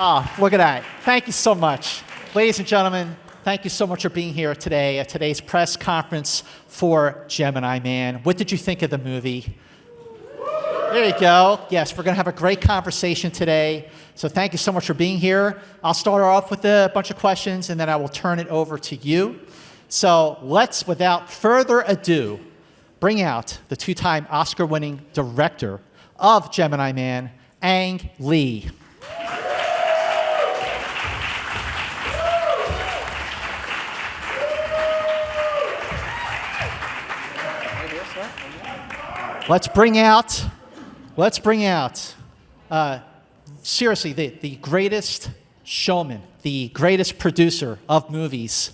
Oh, look at that. Thank you so much. Ladies and gentlemen, thank you so much for being here today at today's press conference for Gemini Man. What did you think of the movie? There you go. Yes, we're going to have a great conversation today. So thank you so much for being here. I'll start off with a bunch of questions, and then I will turn it over to you. So let's, without further ado, bring out the two-time Oscar-winning director of Gemini Man, Ang Lee. Let's bring out, seriously, the greatest showman, the greatest producer of movies.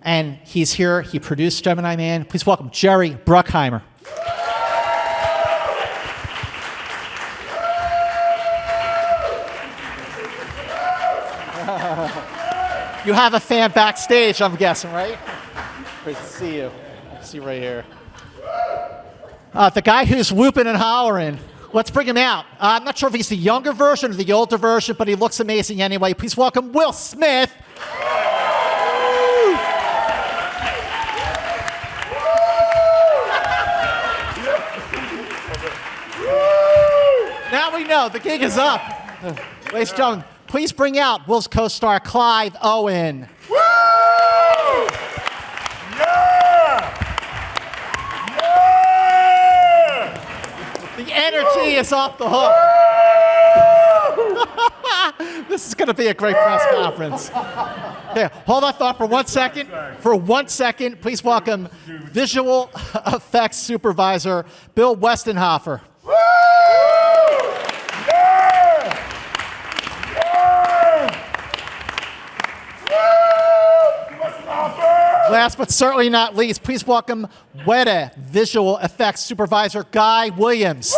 And he's here, he produced Gemini Man. Please welcome Jerry Bruckheimer. You have a fan backstage, I'm guessing, right? Great to see you. See you right here. The guy who's whooping and hollering. Let's bring him out. I'm not sure if he's the younger version or the older version, but he looks amazing anyway. Please welcome Will Smith. Now we know the gig is up. Ladies and gentlemen, please bring out Will's co-star Clive Owen. Woo! Yeah! The energy is off the hook. This is going to be a great press conference. Here, hold that thought for 1 second. For 1 second, please welcome visual effects supervisor Bill Westenhofer. Woo! Yeah! Yeah! Woo! Last but certainly not least, please welcome WETA visual effects supervisor Guy Williams.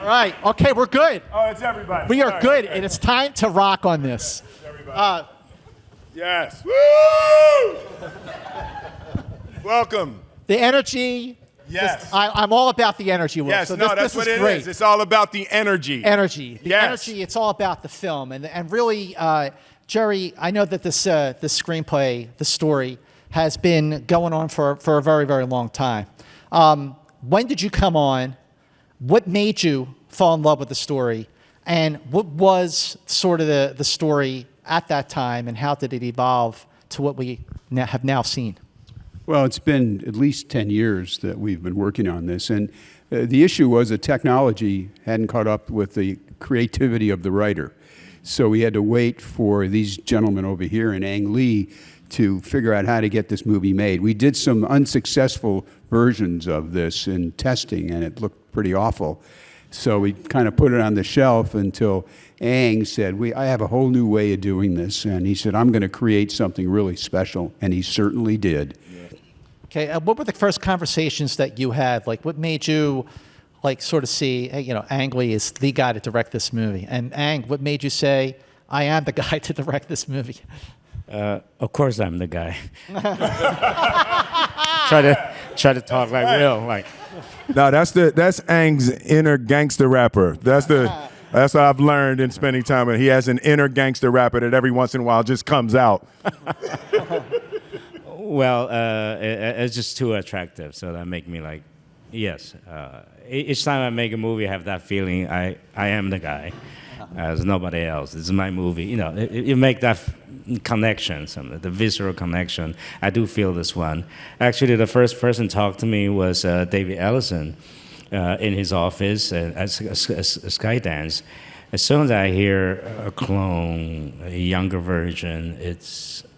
All right. Okay, we're good. Oh, it's everybody. We are good, and it's time to rock on this. Yes. Woo! Welcome. The energy. Yes. I'm all about the energy, Will. Yes, so no, this that's what is it great. is. It's all about the energy. Energy. The Yes. energy, it's all about the film. And really, Jerry, I know that this screenplay, the story, has been going on for a very, very long time. When did you come on? What made you fall in love with the story? And what was sort of the story at that time, and how did it evolve to what we have now seen? Well, it's been at least 10 years that we've been working on this. And the issue was that technology hadn't caught up with the creativity of the writer. So we had to wait for these gentlemen over here in Ang Lee to figure out how to get this movie made. We did some unsuccessful versions of this in testing, and it looked pretty awful. So we kind of put it on the shelf until Ang said, I have a whole new way of doing this. And he said, I'm going to create something really special. And he certainly did. Okay, what were the first conversations that you had? Like, what made you, like, sort of see, hey, Ang Lee is the guy to direct this movie? And Ang, what made you say, I am the guy to direct this movie? Of course I'm the guy. try to talk like real, like. No, that's Ang's inner gangster rapper. That's what I've learned in spending time with him. He has an inner gangster rapper that every once in a while just comes out. Well, it's just too attractive, so that make me like, yes. Each time I make a movie, I have that feeling I am the guy. There's nobody else. This is my movie. You make that connection, the visceral connection. I do feel this one. Actually, the first person to talk to me was David Ellison in his office at Skydance. As soon as I hear a clone, a younger version,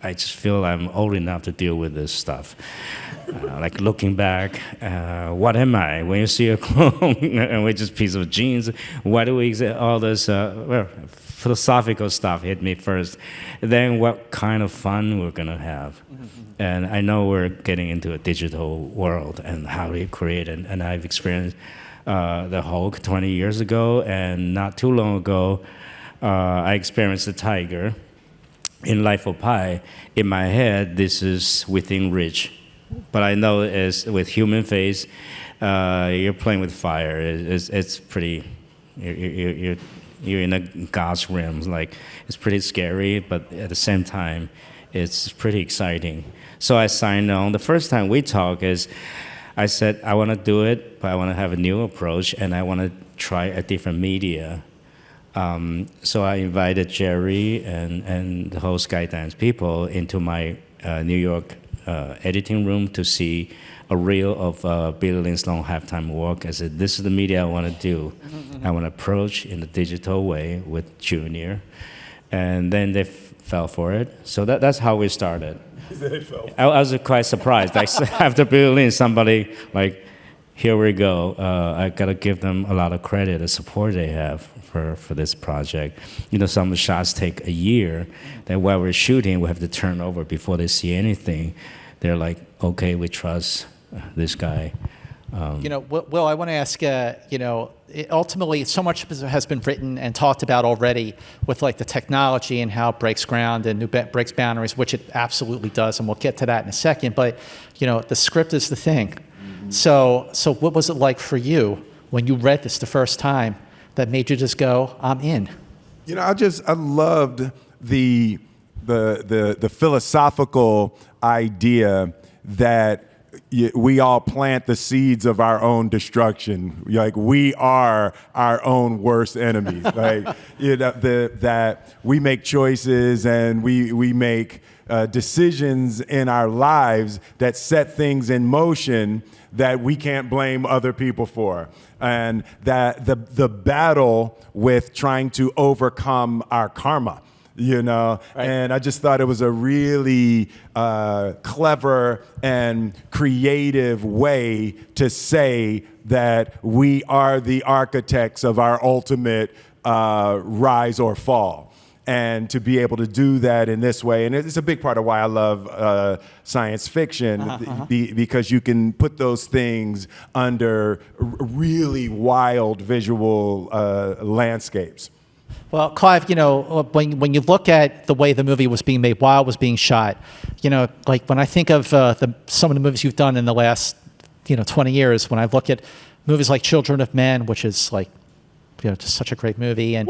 I just feel I'm old enough to deal with this stuff. Like looking back, what am I? When you see a clone and we're just a piece of jeans, why do we exist? All this philosophical stuff hit me first. Then what kind of fun we're going to have. And I know we're getting into a digital world and how we create it. And I've experienced the Hulk 20 years ago, and not too long ago, I experienced the Tiger. in Life of Pi, in my head, this is within reach. But I know as with human face, you're playing with fire. It's pretty, you're in a God's realm. Like, it's pretty scary, but at the same time, it's pretty exciting. So I signed on. The first time we talked is, I said, I want to do it, but I want to have a new approach, and I want to try a different media. So I invited Jerry and the whole Skydance people into my New York editing room to see a reel of Billy Lynn's long halftime work. I said, this is the media I want to do. I want to approach in a digital way with Junior. And then they fell for it. So that's how we started. I was quite surprised. After Billy Lynn, somebody like, here we go. I got to give them a lot of credit, the support they have for this project. You know, some of the shots take a year. Then while we're shooting, we have to turn over before they see anything. They're like, okay, we trust this guy. You know, Will, I want to ask, you know, ultimately so much has been written and talked about already with like the technology and how it breaks ground and breaks boundaries, which it absolutely does, and we'll get to that in a second. But, you know, the script is the thing. Mm-hmm. So what was it like for you when you read this the first time that made you just go, I'm in? You know, I loved the philosophical idea that we all plant the seeds of our own destruction. Like, we are our own worst enemies. Like, you know, that we make choices and we make decisions in our lives that set things in motion that we can't blame other people for. And that the battle with trying to overcome our karma. You know, right. And I just thought it was a really clever and creative way to say that we are the architects of our ultimate rise or fall. And to be able to do that in this way, and it's a big part of why I love science fiction, because you can put those things under really wild visual landscapes. Well, Clive, you know, when you look at the way the movie was being made while it was being shot, you know, like when I think of some of the movies you've done in the last, 20 years, when I look at movies like Children of Men, which is like, just such a great movie, and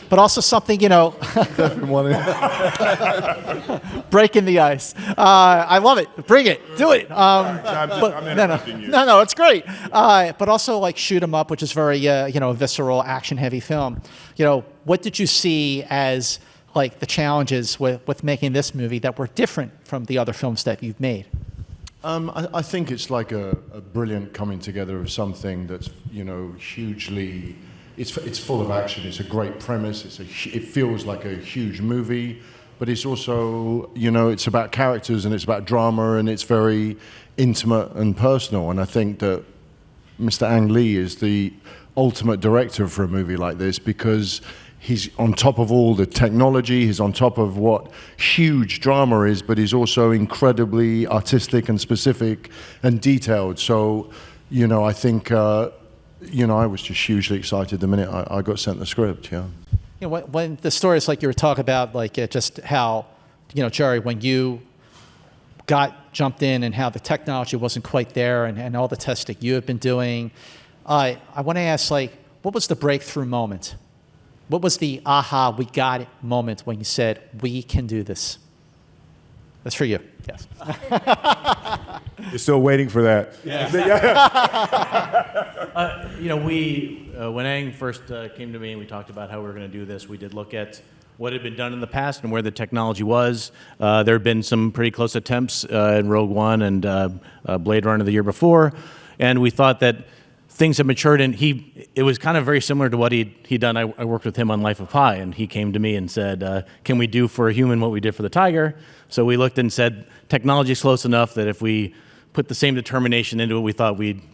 but also something, breaking the ice. I love it. Bring it. Do it. No, it's great. But also like Shoot 'Em Up, which is very, visceral, action-heavy film. What did you see as like the challenges with making this movie that were different from the other films that you've made? I think it's like a brilliant coming together of something that's, hugely. It's full of action. It's a great premise. It feels like a huge movie, but it's also, it's about characters and it's about drama and it's very intimate and personal. And I think that Mr. Ang Lee is the ultimate director for a movie like this because he's on top of all the technology. He's on top of what huge drama is, but he's also incredibly artistic and specific and detailed. So, I think. I was just hugely excited the minute I got sent the script, yeah. When the stories like you were talking about, like just how, Jerry, when you jumped in and how the technology wasn't quite there and all the testing you have been doing, I want to ask, like, what was the breakthrough moment? What was the aha, we got it moment when you said, we can do this? That's for you, yes. You're still waiting for that. Yeah. When Ang first came to me and we talked about how we were going to do this, we did look at what had been done in the past and where the technology was. There had been some pretty close attempts in Rogue One and Blade Runner the year before, and we thought that things had matured, and it was kind of very similar to what he'd done. I worked with him on Life of Pi, and he came to me and said, can we do for a human what we did for the tiger? So we looked and said, technology is close enough that if we put the same determination into it, we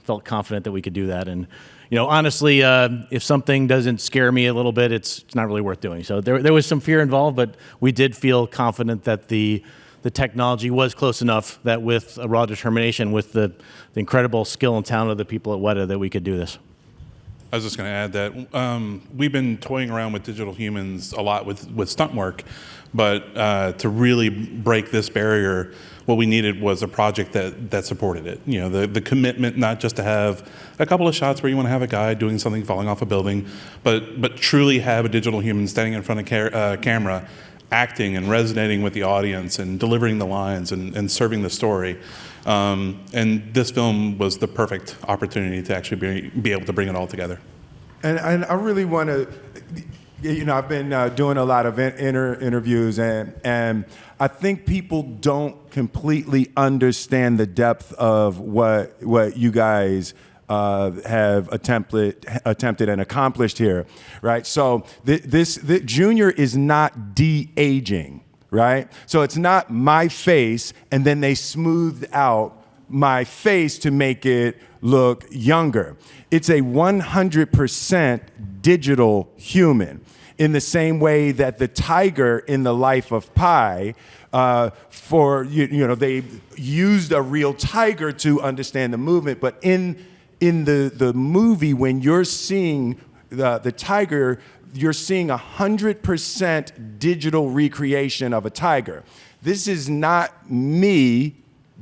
felt confident that we could do that. And, honestly, if something doesn't scare me a little bit, it's not really worth doing. So there was some fear involved, but we did feel confident that the technology was close enough that with a raw determination, with the incredible skill and talent of the people at Weta, that we could do this. I was just going to add that we've been toying around with digital humans a lot with stunt work, but to really break this barrier, what we needed was a project that supported it. You know, the commitment not just to have a couple of shots where you want to have a guy doing something falling off a building, but truly have a digital human standing in front of camera, acting and resonating with the audience and delivering the lines and serving the story. And this film was the perfect opportunity to actually be able to bring it all together. And I really want to, you know, I've been doing a lot of interviews, and I think people don't completely understand the depth of what you guys have attempted and accomplished here, right? So this Junior is not de-aging, right? So it's not my face and then they smoothed out my face to make it look younger. It's a 100% digital human, in the same way that the tiger in The Life of Pi, they used a real tiger to understand the movement, but in the movie, when you're seeing the tiger, you're seeing 100% digital recreation of a tiger. This is not me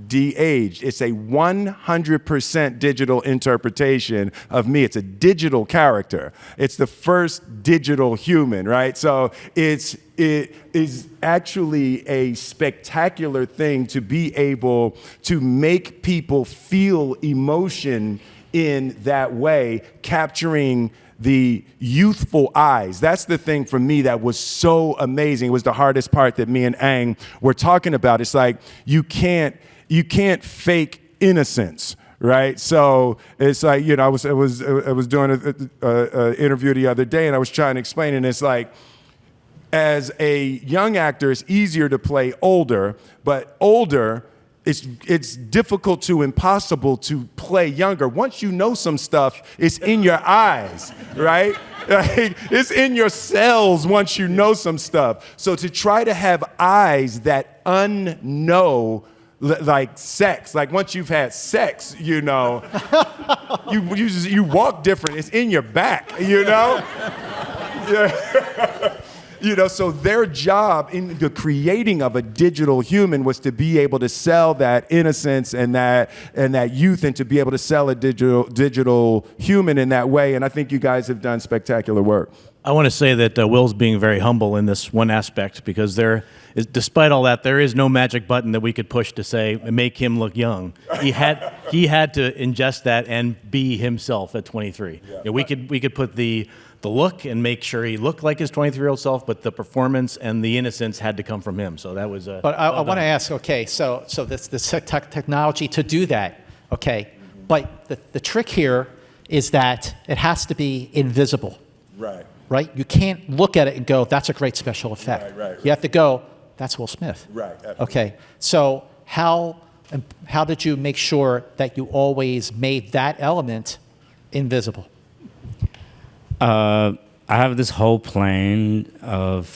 de-aged. It's a 100% digital interpretation of me. It's a digital character. It's the first digital human, right? So it is actually a spectacular thing to be able to make people feel emotion in that way, capturing the youthful eyes. That's the thing for me that was so amazing. It was the hardest part that me and Ang were talking about. It's like you can't fake innocence, right? So it's like, you know, I was doing an interview the other day, and I was trying to explain, and it's like, as a young actor, it's easier to play older, but older, it's difficult to impossible to play younger. Once you know some stuff, it's in your eyes, right? Like, it's in your cells once you know some stuff. So to try to have eyes that unknow, like sex, like once you've had sex, you know, you walk different. It's in your back, you know? Yeah. You know, so their job in the creating of a digital human was to be able to sell that innocence and that youth, and to be able to sell a digital human in that way. And I think you guys have done spectacular work. I want to say that Will's being very humble in this one aspect, because despite all that, there is no magic button that we could push to say make him look young. He had to ingest that and be himself at 23. Yeah. You know, we could put the look and make sure he looked like his 23-year-old self, but the performance and the innocence had to come from him. So that was. But I want to ask. Okay, so this technology to do that. Okay, but the trick here is that it has to be invisible. Right. Right? You can't look at it and go, that's a great special effect. Right. You have to go, that's Will Smith. Right. Absolutely. Okay. So how did you make sure that you always made that element invisible? I have this whole plan of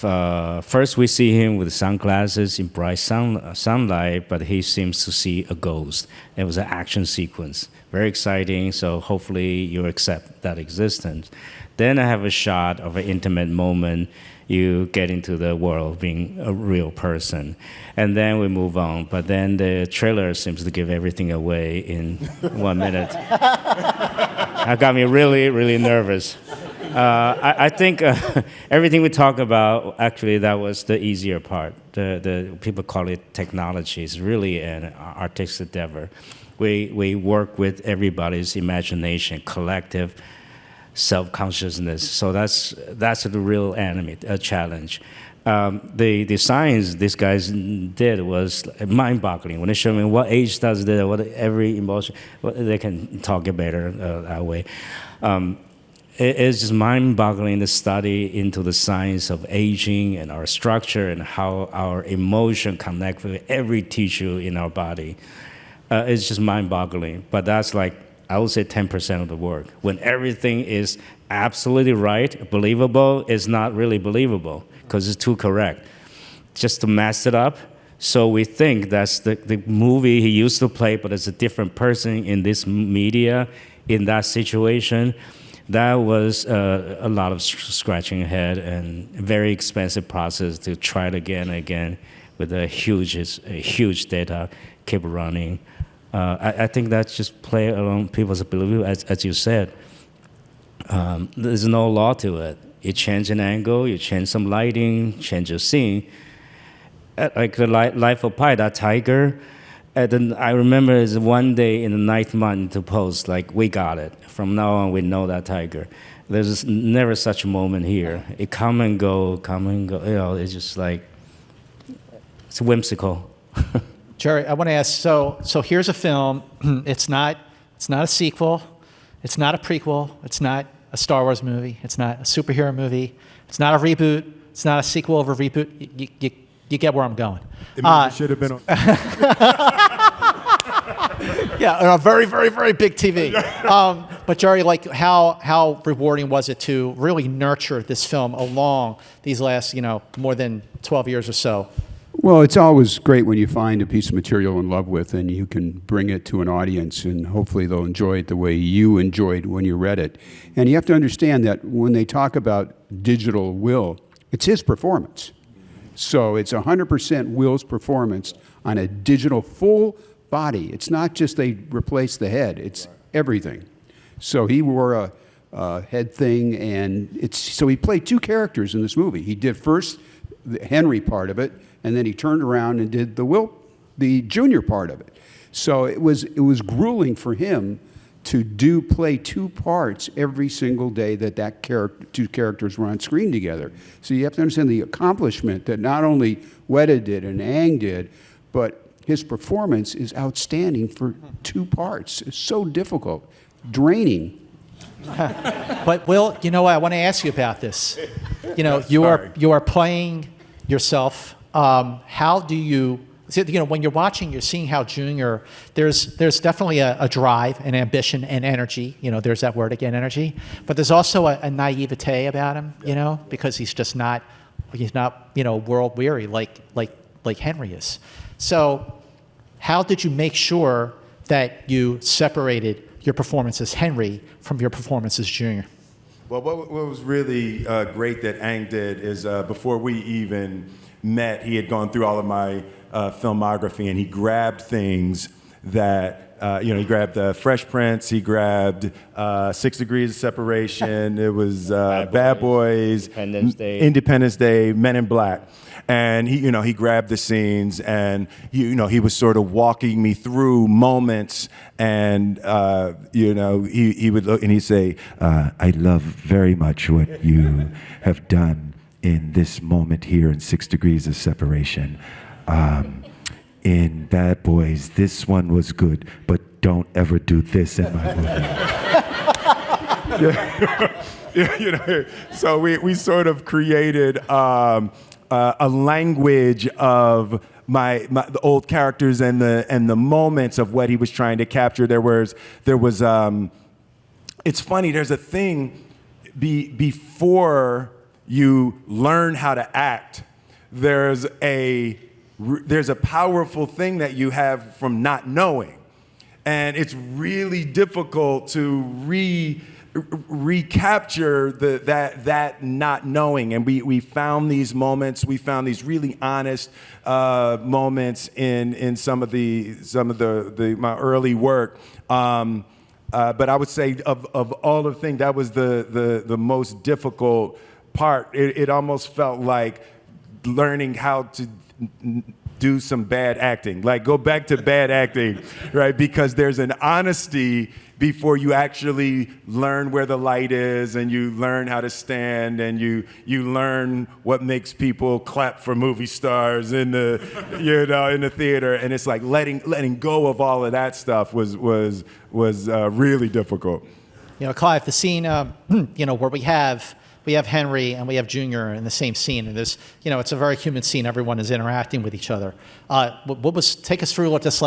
first we see him with sunglasses in bright sunlight, but he seems to see a ghost. It was an action sequence, very exciting. So hopefully you accept that existence. Then I have a shot of an intimate moment. You get into the world being a real person. And then we move on. But then the trailer seems to give everything away in 1 minute. That got me really, really nervous. I think everything we talk about, actually, that was the easier part. The people call it technology. It's really an artistic endeavor. We work with everybody's imagination, collective self-consciousness. So that's the real enemy, a challenge. The science these guys did was mind-boggling. When they showed me what age does this, what every emotion, they can talk it better that way. It's just mind-boggling to study into the science of aging and our structure and how our emotion connect with every tissue in our body. It's just mind-boggling. But that's like, I would say 10% of the work. When everything is absolutely right, believable, it's not really believable because it's too correct. Just to mess it up, so we think that's the movie he used to play, but it's a different person in this media, in that situation. That was a lot of scratching your head and a very expensive process to try it again and again with a huge data keep running. I think that's just play along people's ability, as you said. There's no law to it. You change an angle, you change some lighting, change your scene. Like the Life of Pi, that tiger. And then I remember it's one day in the 9th month to post, like, we got it. From now on, we know that tiger. There's never such a moment here. It come and go. It's just like, it's whimsical. Jerry, I want to ask, so here's a film. It's not a sequel. It's not a prequel. It's not a Star Wars movie. It's not a superhero movie. It's not a reboot. It's not a sequel of a reboot. You get where I'm going. It should have been on. Yeah, on a very, very, very big TV. But Jerry, like, how rewarding was it to really nurture this film along these last, more than 12 years or so? Well, it's always great when you find a piece of material you're in love with and you can bring it to an audience and hopefully they'll enjoy it the way you enjoyed when you read it. And you have to understand that when they talk about digital Will, it's his performance. So it's 100% Will's performance on a digital full body. It's not just they replaced the head, it's everything. So he wore a head thing, and so he played two characters in this movie. He did first the Henry part of it, and then he turned around and did the junior part of it. So it was grueling for him to play two parts every single day that two characters were on screen together. So you have to understand the accomplishment that not only Weta did and Ang did, but his performance is outstanding for two parts. It's so difficult, draining. But Will, you know what? I want to ask you about this. You are playing yourself. How do you? When you're watching, you're seeing how Junior. There's definitely a drive, and ambition, and energy. There's that word again, energy. But there's also a naivete about him. Because he's just not. He's not world weary like Henry is. So, how did you make sure that you separated your performance as Henry from your performance as Junior? Well, what was really great that Ang did is before we even met, he had gone through all of my filmography, and he grabbed things that, he grabbed Fresh Prince, he grabbed 6 Degrees of Separation, it was Bad Boys, Independence Day, Men in Black. And he grabbed the scenes, and he was sort of walking me through moments, and he would look and he'd say, "I love very much what you have done in this moment here in 6 Degrees of Separation. In Bad Boys, this one was good, but don't ever do this in my movie." So we sort of created a language of the old characters and the moments of what he was trying to capture. There was it's funny, there's a thing before you learn how to act, there's a powerful thing that you have from not knowing, and it's really difficult to recapture that not knowing. And we found these moments, we found these really honest moments in some of my early work. But I would say of all the things, that was the most difficult part. It almost felt like learning how to do some bad acting, like go back to bad acting, right? Because there's an honesty before you actually learn where the light is, and you learn how to stand, and you learn what makes people clap for movie stars in the in the theater. And it's like letting go of all of that stuff was really difficult. Clive, the scene where we have Henry and we have Junior in the same scene, and there's it's a very human scene. Everyone is interacting with each other. Take us through what it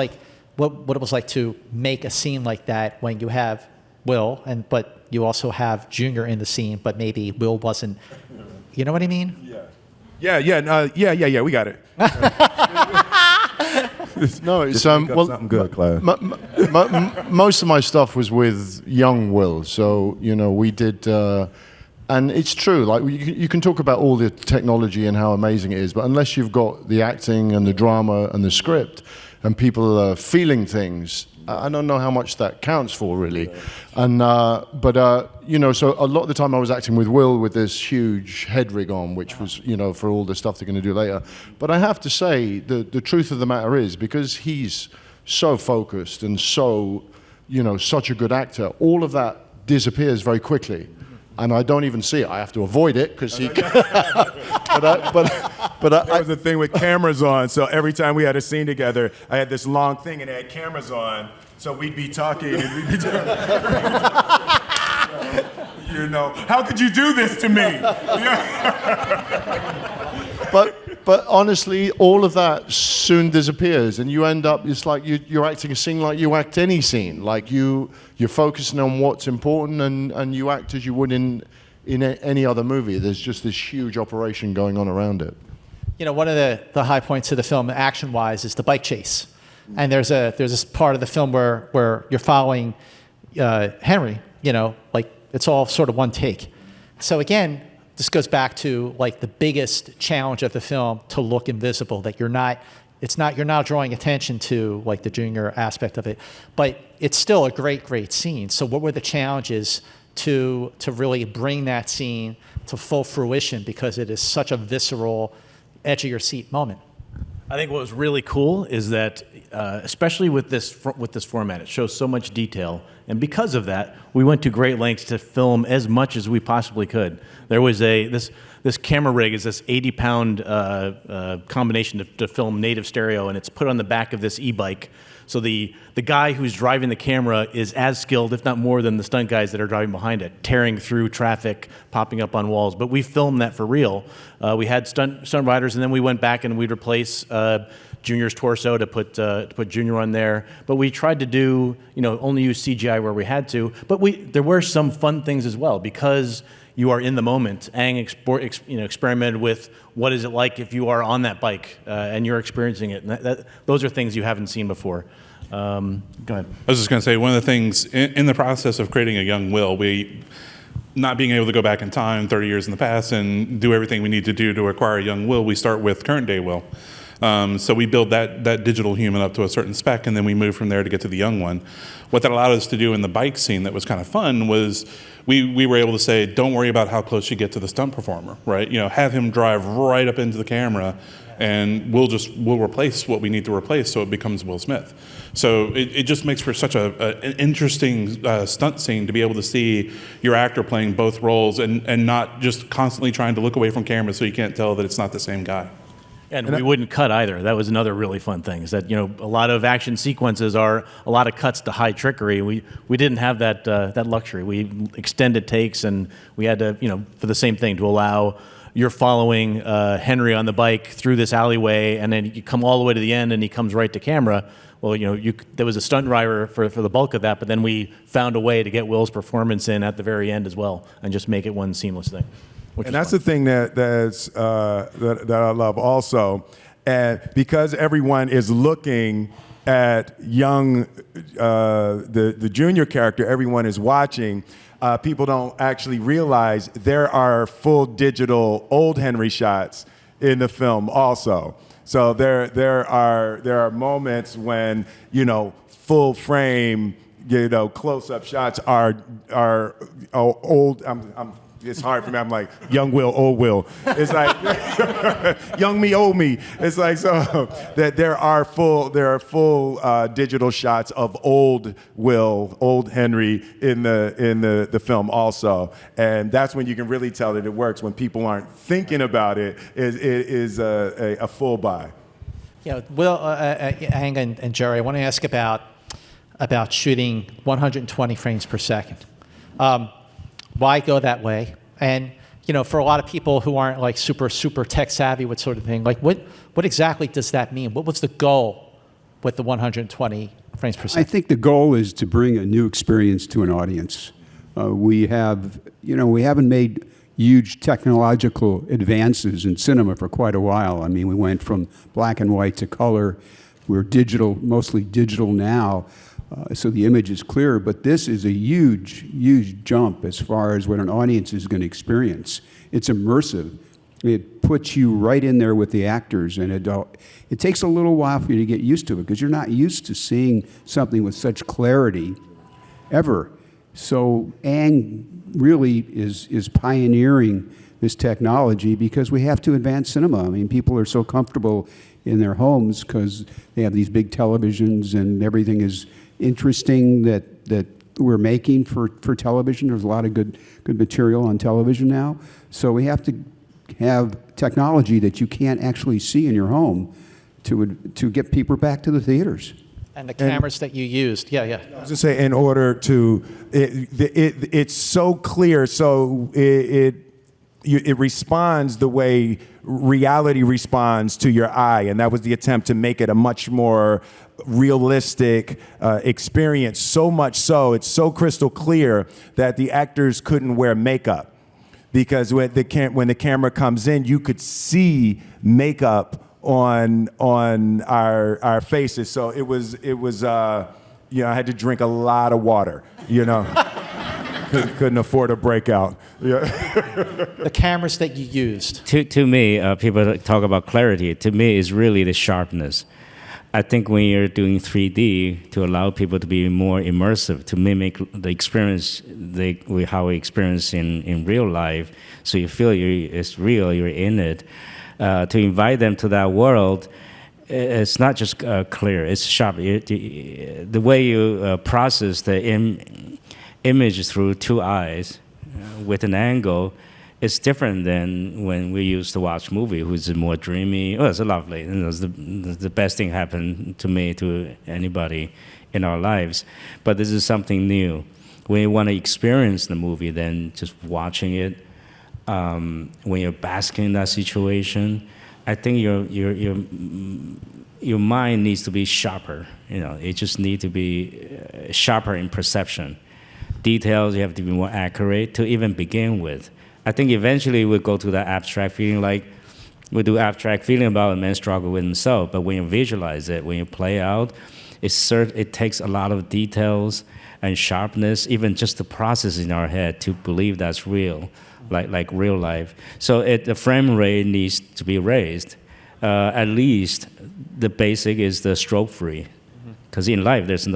was like to make a scene like that when you have Will, but you also have Junior in the scene, but maybe Will wasn't. You know what I mean? Yeah. We got it. No, it's something good, Clive. Most of my stuff was with young Will, so we did, and it's true. Like you can talk about all the technology and how amazing it is, but unless you've got the acting and the drama and the script, and people are feeling things, I don't know how much that counts for really. And so a lot of the time I was acting with Will with this huge head rig on, which was for all the stuff they're going to do later. But I have to say the truth of the matter is, because he's so focused and so such a good actor, all of that disappears very quickly. And I don't even see it. I have to avoid it because he. But That was the thing with cameras on. So every time we had a scene together, I had this long thing and it had cameras on. So we'd be talking and we'd be talking. How could you do this to me? But honestly, all of that soon disappears, and you end up. It's like you're acting a scene like you act any scene. Like you're focusing on what's important, and you act as you would in any other movie. There's just this huge operation going on around it. One of the high points of the film, action-wise, is the bike chase. And there's this part of the film where you're following Henry. Like it's all sort of one take. So again, this goes back to like the biggest challenge of the film, to look invisible. That you're not drawing attention to like the junior aspect of it, but it's still a great scene. So what were the challenges to really bring that scene to full fruition, because it is such a visceral, edge of your seat moment? I think what was really cool is that, especially with this format, it shows so much detail, and because of that, we went to great lengths to film as much as we possibly could. There was this camera rig is this 80-pound combination to film native stereo, and it's put on the back of this e-bike. So the guy who's driving the camera is as skilled, if not more, than the stunt guys that are driving behind it, tearing through traffic, popping up on walls. But we filmed that for real. We had stunt riders, and then we went back and we'd replace Junior's torso to put Junior on there. But we tried to do, only use CGI where we had to. But there were some fun things as well, because you are in the moment. Aang experimented with what is it like if you are on that bike and you're experiencing it. And those are things you haven't seen before. Go ahead. I was just going to say, one of the things in the process of creating a young Will, we, not being able to go back in time 30 years in the past and do everything we need to do to acquire a young Will, we start with current day Will. So we build that digital human up to a certain spec, and then we move from there to get to the young one. What that allowed us to do in the bike scene that was kind of fun was we were able to say, don't worry about how close you get to the stunt performer, right? Have him drive right up into the camera, and we'll replace what we need to replace, so it becomes Will Smith. So it just makes for such an interesting stunt scene to be able to see your actor playing both roles and not just constantly trying to look away from camera so you can't tell that it's not the same guy. And we wouldn't cut either. That was another really fun thing, is that, a lot of action sequences are a lot of cuts to hide trickery. We didn't have that luxury. We extended takes, and we had to, for the same thing, to allow you're following Henry on the bike through this alleyway, and then you come all the way to the end, and he comes right to camera. Well, there was a stunt driver for the bulk of that, but then we found a way to get Will's performance in at the very end as well, and just make it one seamless thing. And that's the thing that I love also, and because everyone is looking at young, the junior character, everyone is watching. People don't actually realize there are full digital old Henry shots in the film also. So there are moments when full frame close-up shots are old. It's hard for me. I'm like, young Will, old Will. It's like young me, old me. It's like, so that there are full digital shots of old Will, old Henry in the film also, and that's when you can really tell that it works, when people aren't thinking about it. It is a full buy. Will, Aang and Jerry, I want to ask about shooting 120 frames per second. Why go that way? And for a lot of people who aren't like super tech savvy with sort of thing, like what exactly does that mean? What was the goal with the 120 frames per second? I think the goal is to bring a new experience to an audience. We haven't made huge technological advances in cinema for quite a while. I mean, we went from black and white to color We're digital, mostly digital now, so the image is clearer, but this is a huge, huge jump as far as what an audience is going to experience. It's immersive. It puts you right in there with the actors, and it takes a little while for you to get used to it because you're not used to seeing something with such clarity ever. So Ang really is pioneering this technology because we have to advance cinema. I mean, people are so comfortable in their homes because they have these big televisions and everything is interesting that we're making for television. There's a lot of good material on television now. So we have to have technology that you can't actually see in your home to get people back to the theaters. And the cameras that you used, yeah. I was just saying, in order to, it's so clear, so it responds the way reality responds to your eye, and that was the attempt to make it a much more realistic experience. So much so, it's so crystal clear that the actors couldn't wear makeup because when the camera comes in, you could see makeup on our faces. So it was I had to drink a lot of water, couldn't afford a breakout. Yeah. The cameras that you used. To me, people talk about clarity. To me, it's really the sharpness. I think when you're doing 3D to allow people to be more immersive, to mimic the experience, how we experience in real life, so you feel it's real, you're in it. To invite them to that world, it's not just clear, it's sharp. The way you process the image through two eyes with an angle is different than when we used to watch movie, which is more dreamy. Oh, it's lovely. It's the best thing happened to me, to anybody in our lives. But this is something new. When you want to experience the movie, then just watching it, when you're basking in that situation, I think your mind needs to be sharper. It just needs to be sharper in perception. Details, you have to be more accurate to even begin with. I think eventually we'll go to that abstract feeling, like we do abstract feeling about a man's struggle with himself, but when you visualize it, when you play out, it takes a lot of details and sharpness, even just the process in our head to believe that's real, like real life. So the frame rate needs to be raised. At least the basic is the stroke free, because in life there's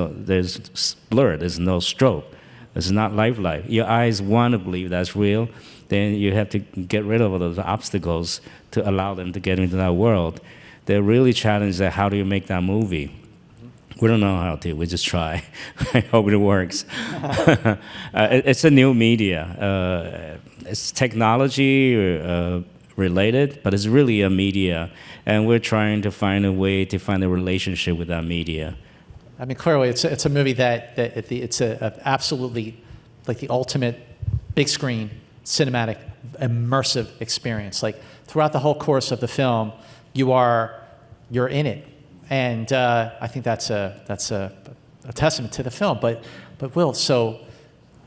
blur, there's no stroke. It's not life. Your eyes want to believe that's real, then you have to get rid of all those obstacles to allow them to get into that world. They're really challenged that how do you make that movie? We don't know how to, we just try. I hope it works. It's a new media. It's technology related, but it's really a media, and we're trying to find a way to find a relationship with that media. I mean, clearly, it's a movie that it's a absolutely like the ultimate big screen, cinematic, immersive experience. Like throughout the whole course of the film, you're in it, and I think that's a testament to the film. But Will, so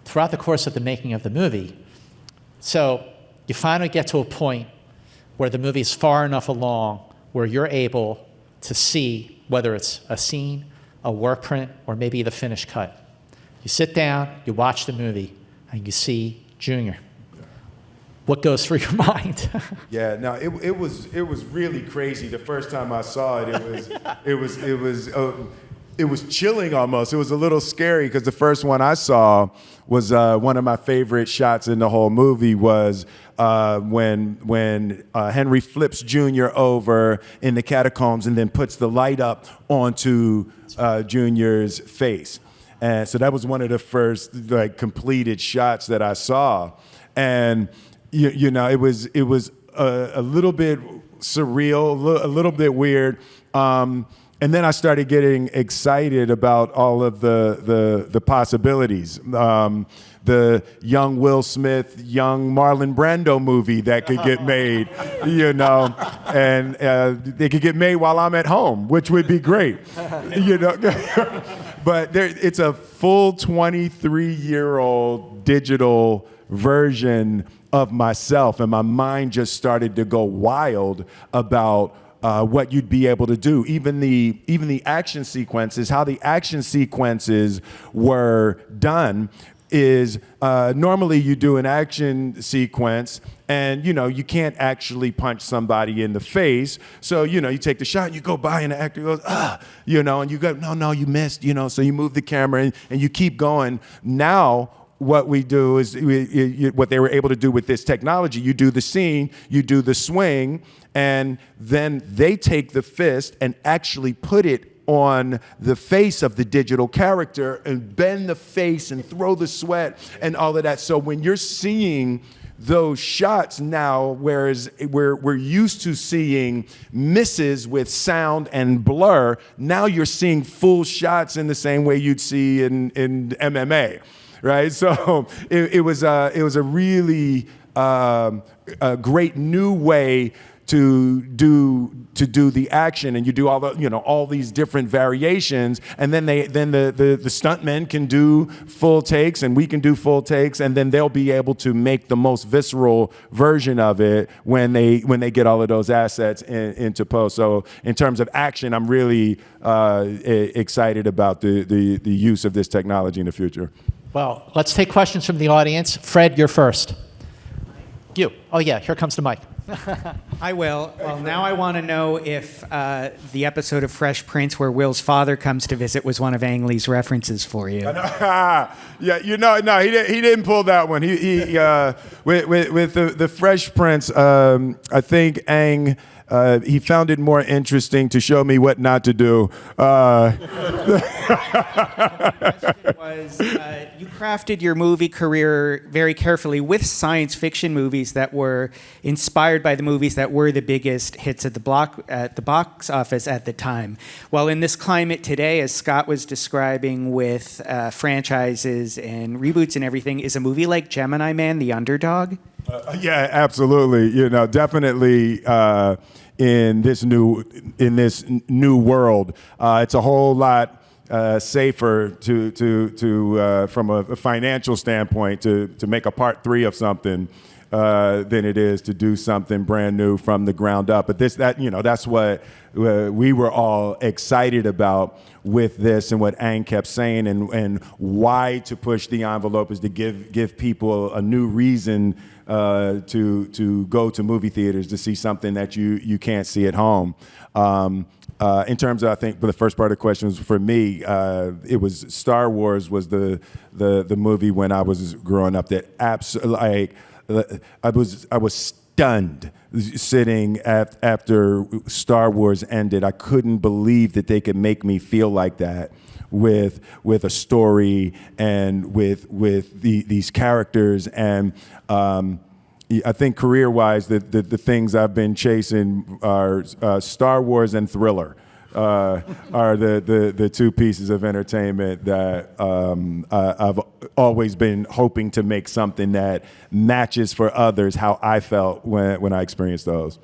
throughout the course of the making of the movie, so you finally get to a point where the movie is far enough along where you're able to see whether it's a scene, a work print, or maybe the finished cut. You sit down, you watch the movie, and you see Junior. What goes through your mind? Yeah, no, it was really crazy. The first time I saw it, it was chilling almost. It was a little scary because the first one I saw was one of my favorite shots in the whole movie was when Henry flips Junior over in the catacombs and then puts the light up onto Junior's face. And so that was one of the first completed shots that I saw. And it was a little bit surreal, a little bit weird. And then I started getting excited about all of the possibilities. The young Will Smith, young Marlon Brando movie that could get made, and they could get made while I'm at home, which would be great, But it's a full 23-year-old digital version of myself, and my mind just started to go wild about what you'd be able to do. Even the action sequences, how the action sequences were done is normally you do an action sequence and you can't actually punch somebody in the face, so you take the shot and you go by and the actor goes and you go, no, you missed, so you move the camera and you keep going. Now what we do is what they were able to do with this technology, you do the scene, you do the swing, and then they take the fist and actually put it on the face of the digital character and bend the face and throw the sweat and all of that. So when you're seeing those shots now, whereas we're used to seeing misses with sound and blur, now you're seeing full shots in the same way you'd see in MMA, right? So it was a really a great new way to do the action, and you do all the all these different variations, and then the stuntmen can do full takes and we can do full takes, and then they'll be able to make the most visceral version of it when they get all of those assets into post. So in terms of action, I'm really excited about the use of this technology in the future. Well, let's take questions from the audience. Fred, you're first. You. Oh yeah, here comes the mic. I will. Well, now I want to know if the episode of Fresh Prince where Will's father comes to visit was one of Ang Lee's references for you. Yeah, no, he didn't pull that one. He with the Fresh Prince, I think Ang. He found it more interesting to show me what not to do. The question was, you crafted your movie career very carefully with science fiction movies that were inspired by the movies that were the biggest hits at the box office at the time. Well, in this climate today, as Scott was describing with franchises and reboots and everything, is a movie like Gemini Man the underdog? Yeah, absolutely. Definitely. In this new world, it's a whole lot safer to from a financial standpoint to make a part 3 of something than it is to do something brand new from the ground up. But that's what we were all excited about with this, and what Ang kept saying, and why to push the envelope is to give people a new reason to go to movie theaters to see something that you can't see at home. In terms of, I think, the first part of the question was for me, it was Star Wars was the movie when I was growing up that absolutely, I was stunned sitting after Star Wars ended. I couldn't believe that they could make me feel like that with a story and with these characters. And I think career-wise, the things I've been chasing are Star Wars and Thriller. Are the two pieces of entertainment that I've always been hoping to make something that matches for others how I felt when I experienced those.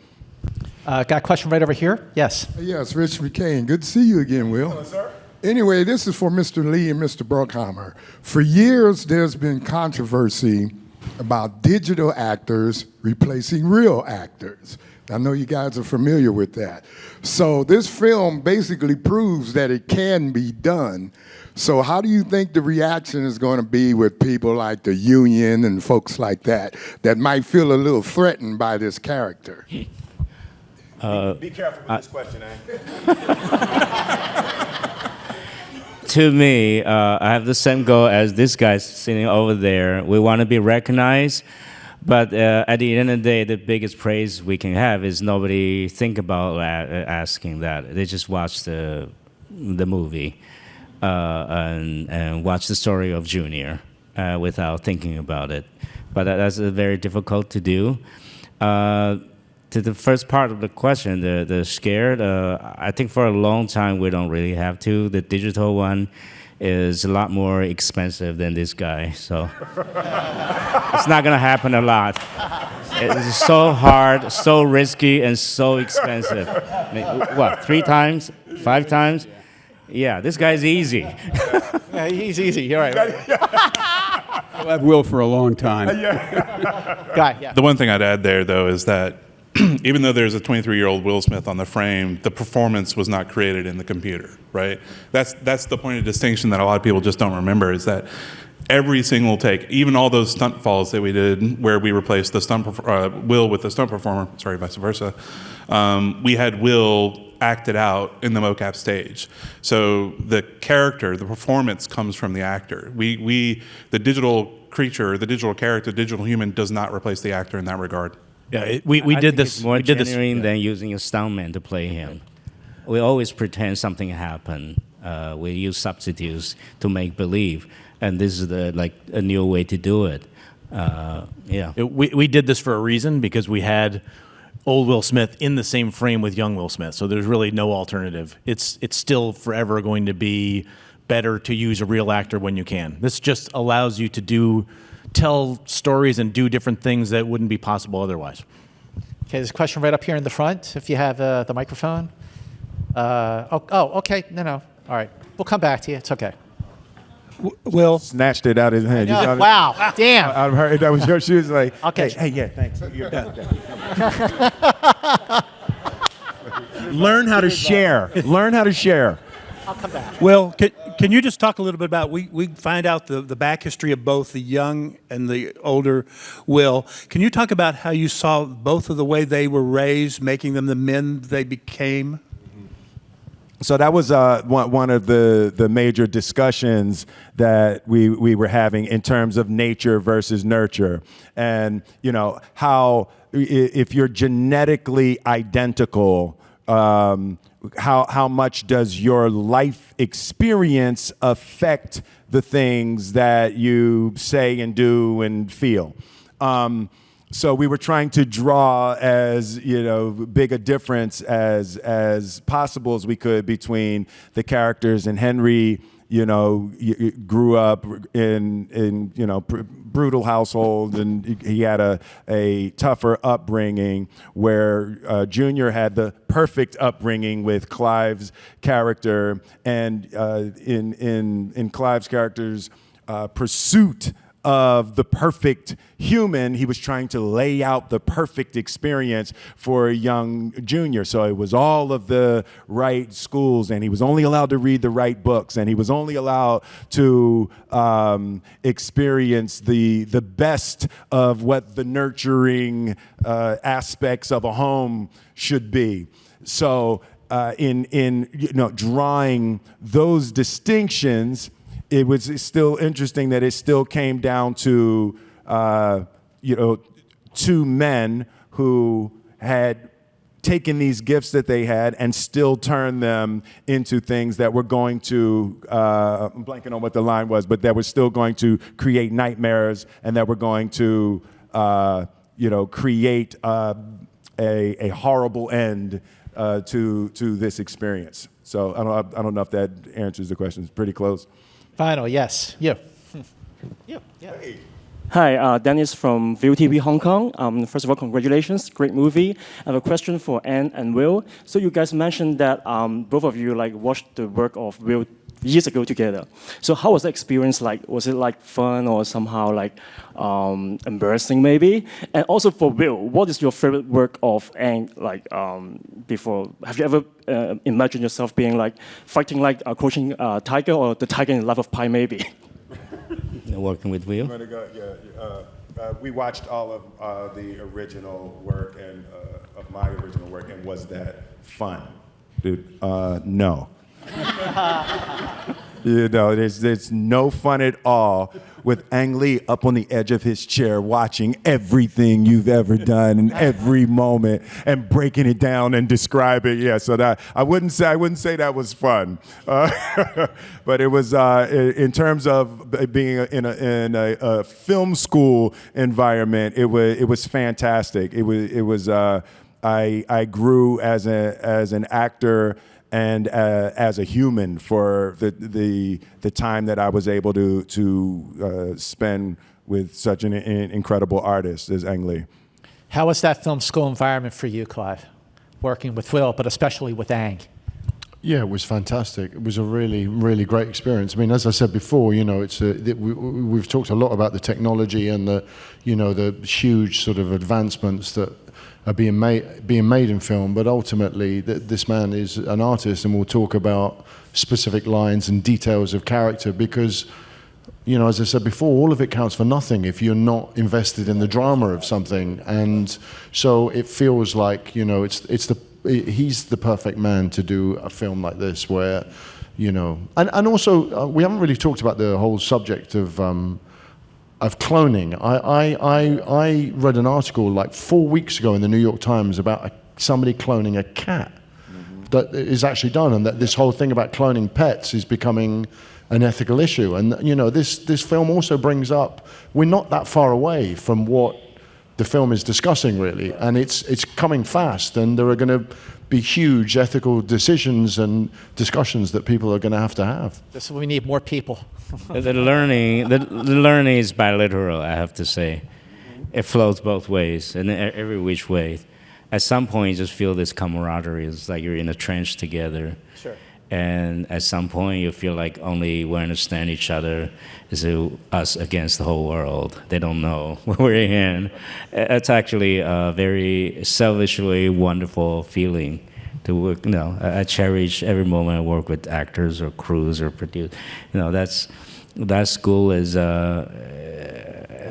Got a question right over here? Yes. Yes, Rich McCain. Good to see you again, Will. Hello, sir. Anyway, this is for Mr. Lee and Mr. Bruckheimer. For years, there's been controversy about digital actors replacing real actors. I know you guys are familiar with that. So this film basically proves that it can be done. So how do you think the reaction is going to be with people like the union and folks like that might feel a little threatened by this character? Be careful with this question, eh? To me, I have the same goal as this guy sitting over there. We want to be recognized, but at the end of the day, the biggest praise we can have is nobody think about asking that. They just watch the movie and watch the story of Junior without thinking about it. But that's very difficult to do. To the first part of the question, the scared, I think for a long time we don't really have to. The digital one is a lot more expensive than this guy, so it's not gonna happen a lot. It's so hard, so risky, and so expensive. What, 3 times, 5 times? Yeah, this guy's easy. Yeah, he's easy. You're right. We'll have Will for a long time. Guy, yeah. The one thing I'd add there, though, is that even though there's a 23-year-old Will Smith on the frame, the performance was not created in the computer, right? That's the point of distinction that a lot of people just don't remember, is that every single take, even all those stunt falls that we did where we replaced the Will with the stunt performer, sorry, vice versa, we had Will acted out in the mocap stage. So the character, the performance comes from the actor. The digital creature, the digital character, digital human does not replace the actor in that regard. Yeah, we I did think this. It's more We did this. genuine than using a stuntman to play him. We always pretend something happened. We use substitutes to make believe, and this is a new way to do it. Yeah. We did this for a reason, because we had old Will Smith in the same frame with young Will Smith, so there's really no alternative. It's still forever going to be better to use a real actor when you can. This just allows you to tell stories and do different things that wouldn't be possible otherwise. Okay, there's a question right up here in the front, if you have the microphone. Okay. No. All right. We'll come back to you. It's okay. Will, Snatched it out of his hand. You got it? Wow. Damn. Out of her, that was your. She was like, Okay. hey, yeah, thanks. Learn how to share. Learn how to share. I'll come back. Will, can you just talk a little bit about, we find out the back history of both the young and the older Will. Can you talk about how you saw both of the way they were raised, making them the men they became? So that was one of the major discussions that we were having in terms of nature versus nurture. And, how if you're genetically identical, how much does your life experience affect the things that you say and do and feel? So we were trying to draw as big a difference as possible as we could between the characters. And Henry, grew up in brutal household, and he had a tougher upbringing, where Junior had the perfect upbringing with Clive's character, and in Clive's character's pursuit of the perfect human, he was trying to lay out the perfect experience for a young Junior. So it was all of the right schools, and he was only allowed to read the right books, and he was only allowed to experience the best of what the nurturing aspects of a home should be. So in drawing those distinctions, it was still interesting that it still came down to, two men who had taken these gifts that they had and still turned them into things that were going to, I'm blanking on what the line was, but that were still going to create nightmares, and that were going to, create a horrible end to this experience. So I don't know if that answers the question. It's pretty close. Final, yes. You. You. Yeah. Hi, Dennis from ViewTV Hong Kong. First of all, congratulations, great movie. I have a question for Anne and Will. So you guys mentioned that both of you watched the work of Will years ago together. So how was the experience like? Was it fun or somehow embarrassing maybe? And also for Will, what is your favorite work of Anne before? Have you ever imagined yourself being fighting coaching tiger, or the tiger in Life of Pi maybe? Working with Will. We watched all of the original work and of my original work, and was that fun? Dude, no. There's no fun at all with Ang Lee up on the edge of his chair watching everything you've ever done in every moment and breaking it down and describing. Yeah, so that I wouldn't say that was fun, but it was in terms of being in a film school environment. It was fantastic. It was I grew as an actor and as a human for the time that I was able to spend with such an incredible artist as Ang Lee. How was that film school environment for you, Clive? Working with Will, but especially with Ang? Yeah, it was fantastic. It was a really, really great experience. I mean, as I said before, you know, we've talked a lot about the technology and the huge sort of advancements that are being made in film. But ultimately, this man is an artist, and we'll talk about specific lines and details of character because, you know, as I said before, all of it counts for nothing if you're not invested in the drama of something. And so it feels like, you know, he's the perfect man to do a film like this where, you know, and also we haven't really talked about the whole subject of cloning. I read an article like 4 weeks ago in the New York Times about somebody cloning a cat that is actually done, and that this whole thing about cloning pets is becoming an ethical issue. And, you know, this film also brings up, we're not that far away from what the film is discussing, really, and it's coming fast, and there are going to be huge ethical decisions and discussions that people are going to have. This is what we need, more people. The learning is bilateral, I have to say. It flows both ways, and every which way. At some point, you just feel this camaraderie. It's like you're in a trench together. Sure. And at some point, you feel like only we understand each other is us against the whole world. They don't know what we're in. It's actually a very selfishly wonderful feeling to work. You know, I cherish every moment I work with actors or crews or produce. You know, that school is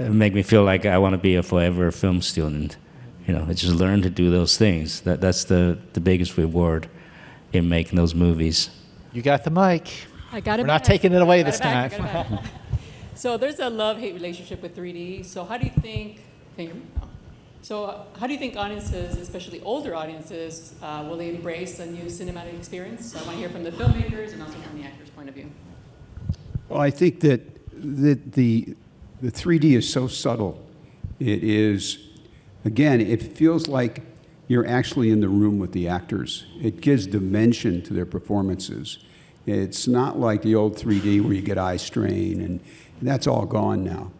make me feel like I want to be a forever film student. You know, I just learn to do those things. That's the biggest reward in making those movies. You got the mic. I got it. We're not taking it away this time. So there's a love-hate relationship with 3D. So how do you think? Can you hear me? No. So how do you think audiences, especially older audiences, will they embrace a new cinematic experience? I want to hear from the filmmakers and also from the actors' point of view. Well, I think that the 3D is so subtle. It is, again, it feels like you're actually in the room with the actors. It gives dimension to their performances. It's not like the old 3D where you get eye strain, and that's all gone now.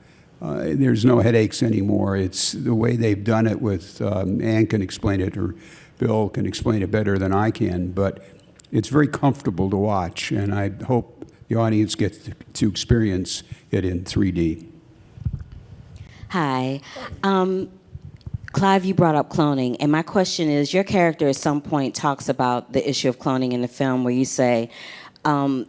There's no headaches anymore. It's the way they've done it with, Ann can explain it, or Bill can explain it better than I can, but it's very comfortable to watch, and I hope the audience gets to experience it in 3D. Hi. Clive, you brought up cloning, and my question is, your character at some point talks about the issue of cloning in the film where you say, when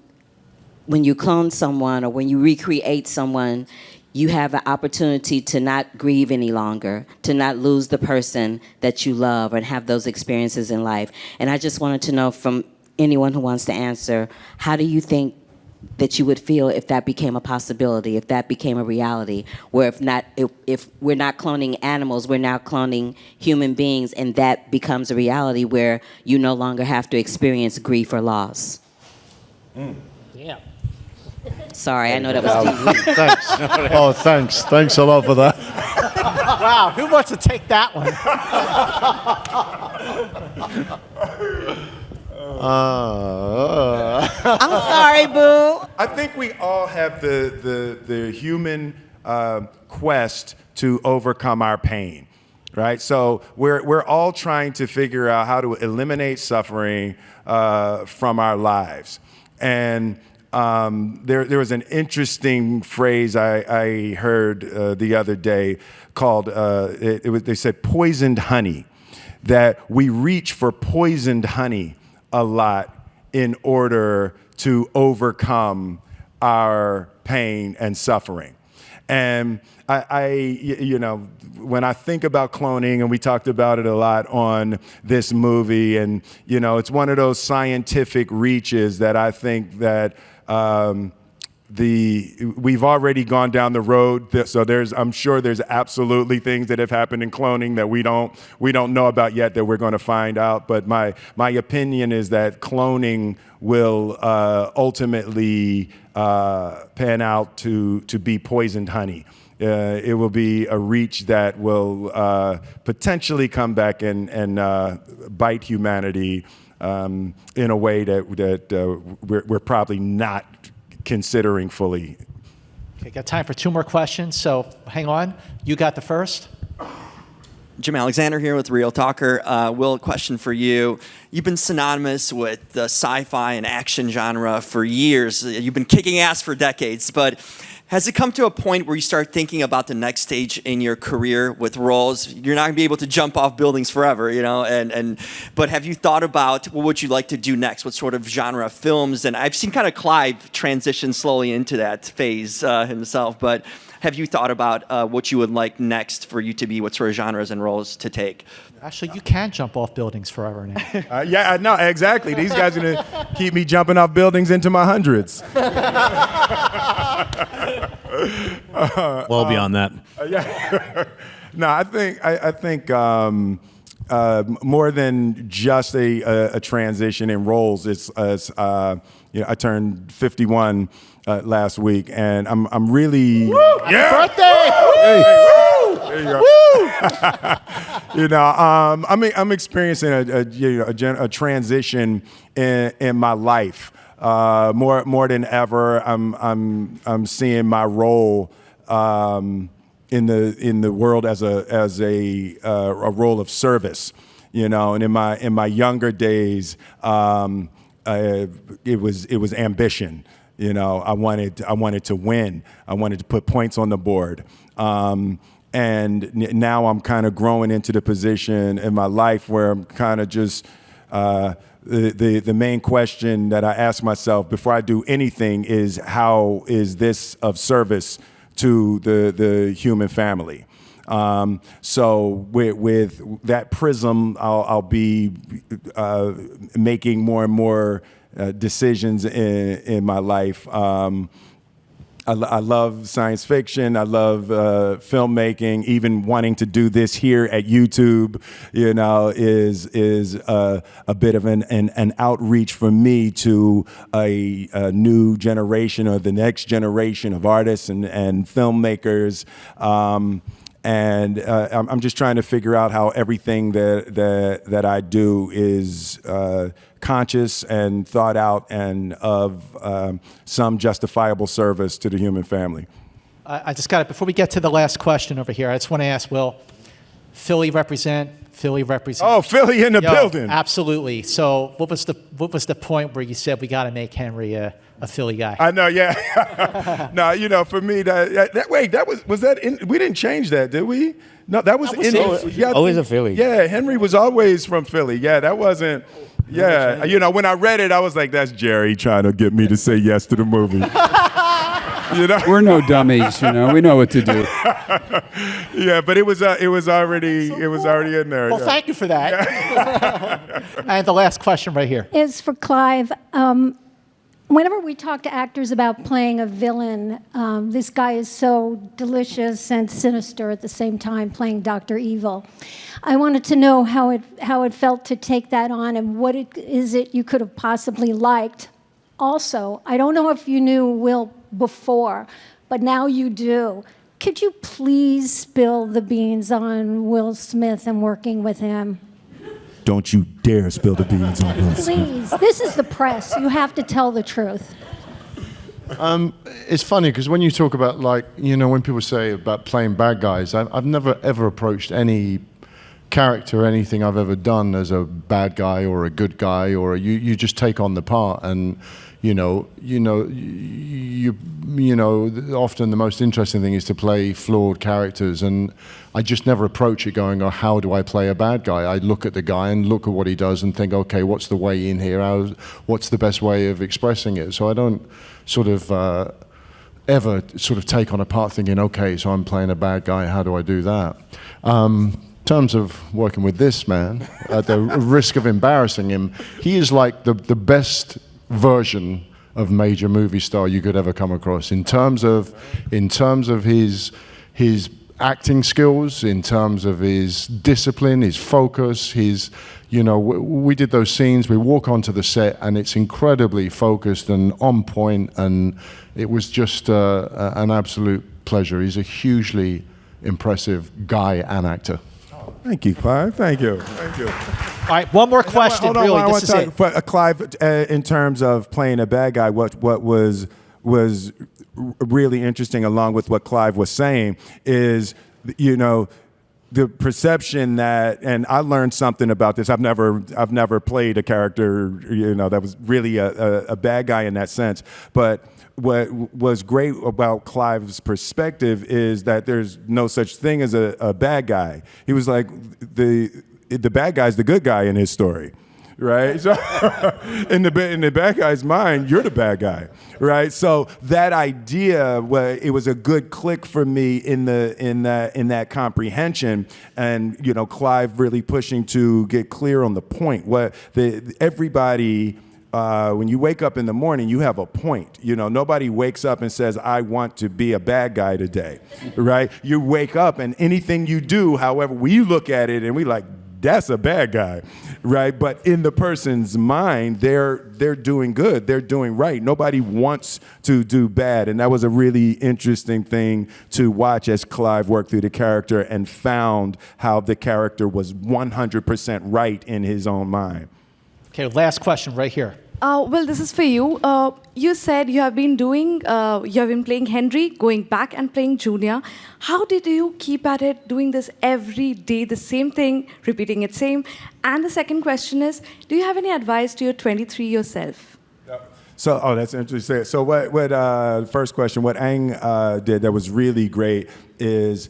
you clone someone or when you recreate someone, you have an opportunity to not grieve any longer, to not lose the person that you love and have those experiences in life. And I just wanted to know from anyone who wants to answer, how do you think that you would feel if that became a possibility, if that became a reality, where if we're not cloning animals, we're now cloning human beings, and that becomes a reality where you no longer have to experience grief or loss? Yeah. Sorry, I know that was deep. Thanks. Oh, thanks. Thanks a lot for that. Wow, who wants to take that one? I'm sorry, boo. I think we all have the human quest to overcome our pain, right? So we're all trying to figure out how to eliminate suffering from our lives. And there was an interesting phrase I heard the other day called, they said poisoned honey, that we reach for poisoned honey a lot in order to overcome our pain and suffering. And you know, when I think about cloning, and we talked about it a lot on this movie, and, you know, it's one of those scientific reaches that I think that we've already gone down the road. So I'm sure there's absolutely things that have happened in cloning that we don't know about yet that we're going to find out. But my opinion is that cloning will ultimately pan out to be poisoned honey. It will be a reach that will potentially come back and bite humanity in a way that we're probably not considering fully. Okay, got time for 2 more questions, so hang on. You got the first? Jim Alexander here with Real Talker. Will, question for you. You've been synonymous with the sci-fi and action genre for years. You've been kicking ass for decades, but has it come to a point where you start thinking about the next stage in your career with roles? You're not going to be able to jump off buildings forever, you know, but have you thought about what would you like to do next? What sort of genre of films? And I've seen kind of Clive transition slowly into that phase himself, but have you thought about what you would like next for you to be, what sort of genres and roles to take? Actually, you can jump off buildings forever now. Yeah, no, exactly. These guys are gonna keep me jumping off buildings into my hundreds. Well beyond that. Yeah. No, I think more than just a transition in roles. It's I turned 51 last week, and I'm really Birthday! Hey. There you go. You know, I'm experiencing a transition in my life. More than ever, I'm seeing my role in the world as a role of service. You know, and in my younger days, it was ambition. You know, I wanted to win. I wanted to put points on the board. And now I'm kind of growing into the position in my life where I'm kind of just the main question that I ask myself before I do anything is, how is this of service to the human family? So with that prism, I'll be making more and more decisions in my life. I love science fiction. I love filmmaking. Even wanting to do this here at YouTube, you know, is a bit of an outreach for me to a new generation or the next generation of artists and filmmakers. And I'm just trying to figure out how everything that I do is conscious and thought out and of some justifiable service to the human family. I just got it. Before we get to the last question over here, I just want to ask Will, Philly represent. Oh, Philly in the building. Absolutely. So what was the point where you said we got to make Henry a Philly guy? I know, yeah. No, you know, for me, we didn't change that, did we? No, that was always a Philly. Yeah, Henry was always from Philly. Yeah, that wasn't. Yeah, you know, when I read it, I was like, that's Jerry trying to get me to say yes to the movie. You know? We're no dummies, you know. We know what to do. Yeah, but it was already in there. Well, thank you for that. And the last question right here is for Clive. Whenever we talk to actors about playing a villain, this guy is so delicious and sinister at the same time, playing Dr. Evil. I wanted to know how it felt to take that on and what is it you could have possibly liked. Also, I don't know if you knew Will before, but now you do. Could you please spill the beans on Will Smith and working with him? Don't you dare spill the beans on Will Smith. Please, this is the press. You have to tell the truth. It's funny because when you talk about, like, you know, when people say about playing bad guys, I've never ever approached any character, anything I've ever done as a bad guy or a good guy, or you just take on the part. And you know, often the most interesting thing is to play flawed characters, and I just never approach it going, oh, how do I play a bad guy? I look at the guy and look at what he does and think, okay, what's the way in here? What's the best way of expressing it? So I don't sort of ever sort of take on a part thinking, okay, so I'm playing a bad guy, how do I do that? In terms of working with this man, at the risk of embarrassing him, he is like the best version of major movie star you could ever come across in terms of his acting skills, in terms of his discipline, his focus, we did those scenes, we walk onto the set and it's incredibly focused and on point, and it was just an absolute pleasure. He's a hugely impressive guy and actor. Thank you, Clive. Thank you. All right, one more question. Hold on, really, I this want is to it. talk, for Clive, in terms of playing a bad guy, what was really interesting, along with what Clive was saying, is, you know, the perception that, and I learned something about this. I've never played a character, that was really a bad guy in that sense. But what was great about Clive's perspective is that there's no such thing as a bad guy. He was like, the bad guy's the good guy in his story. Right, so in the bad guy's mind, you're the bad guy, right? So that idea, it was a good click for me in that comprehension, and Clive really pushing to get clear on the point. Everybody. When you wake up in the morning, you have a point. Nobody wakes up and says, I want to be a bad guy today, right? You wake up and anything you do, however, we look at it and we like, that's a bad guy, right? But in the person's mind, they're doing good, they're doing right. Nobody wants to do bad. And that was a really interesting thing to watch as Clive worked through the character and found how the character was 100% right in his own mind. Okay, last question right here. Well, this is for you. You said you have been playing Henry, going back and playing Junior. How did you keep at it, doing this every day, the same thing, repeating it same? And the second question is, do you have any advice to your 23 yourself? So, that's interesting. So first question, what Ang did that was really great is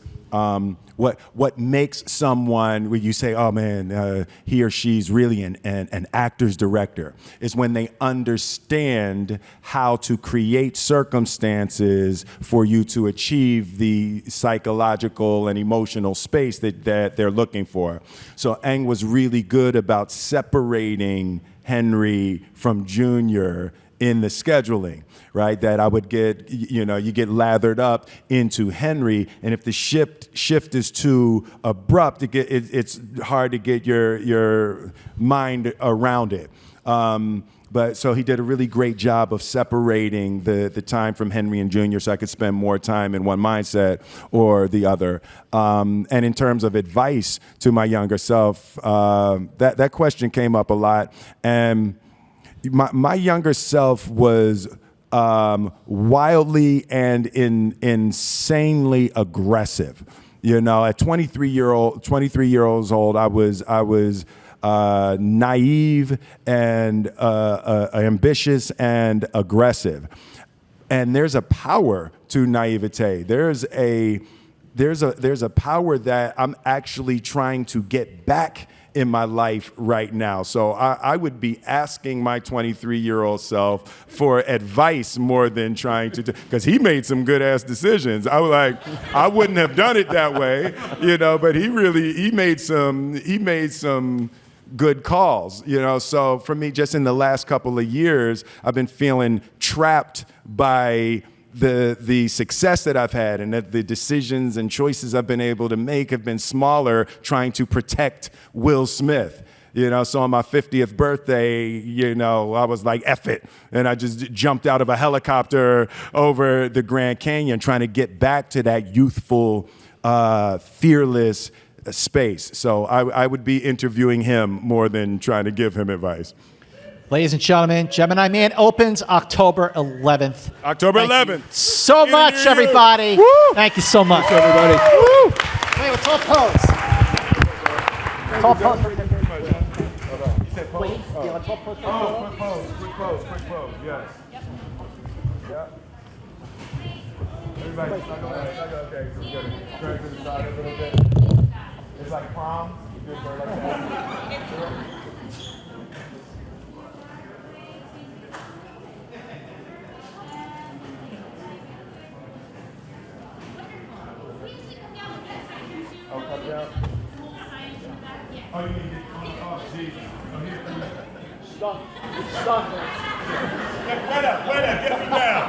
what makes someone, when you say, oh man, he or she's really an actor's director, is when they understand how to create circumstances for you to achieve the psychological and emotional space that they're looking for. So Ang was really good about separating Henry from Junior in the scheduling, right? That I would get, you get lathered up into Henry, and if the shift is too abrupt, it's hard to get your mind around it. But so he did a really great job of separating the time from Henry and Junior so I could spend more time in one mindset or the other. And in terms of advice to my younger self, that question came up a lot. And my younger self was wildly and insanely aggressive. At 23 years old, I was naive and ambitious and aggressive. And there's a power to naivete. There's a power that I'm actually trying to get back in my life right now. So I would be asking my 23-year-old self for advice more than trying to, because he made some good ass decisions. I was like, I wouldn't have done it that way, but he made some good calls, So for me, just in the last couple of years, I've been feeling trapped by the success that I've had, and that the decisions and choices I've been able to make have been smaller, trying to protect Will Smith. So on my 50th birthday, I was like, F it. And I just jumped out of a helicopter over the Grand Canyon, trying to get back to that youthful, fearless space. So I would be interviewing him more than trying to give him advice. Ladies and gentlemen, Gemini Man opens October 11th. October 11th. Thank you so much, everybody. Woo! Thank you so much. Thanks, everybody. Woo! Wait, let's all pose. Let's all pose. You said pose? Wait, yeah, let's all pose. Quick pose, yes. Yep. Everybody, okay, so we got to drag to the side a little bit. It's like prom. You good for like that? Oh, you need to get geez. Stop. Wait up, get me down.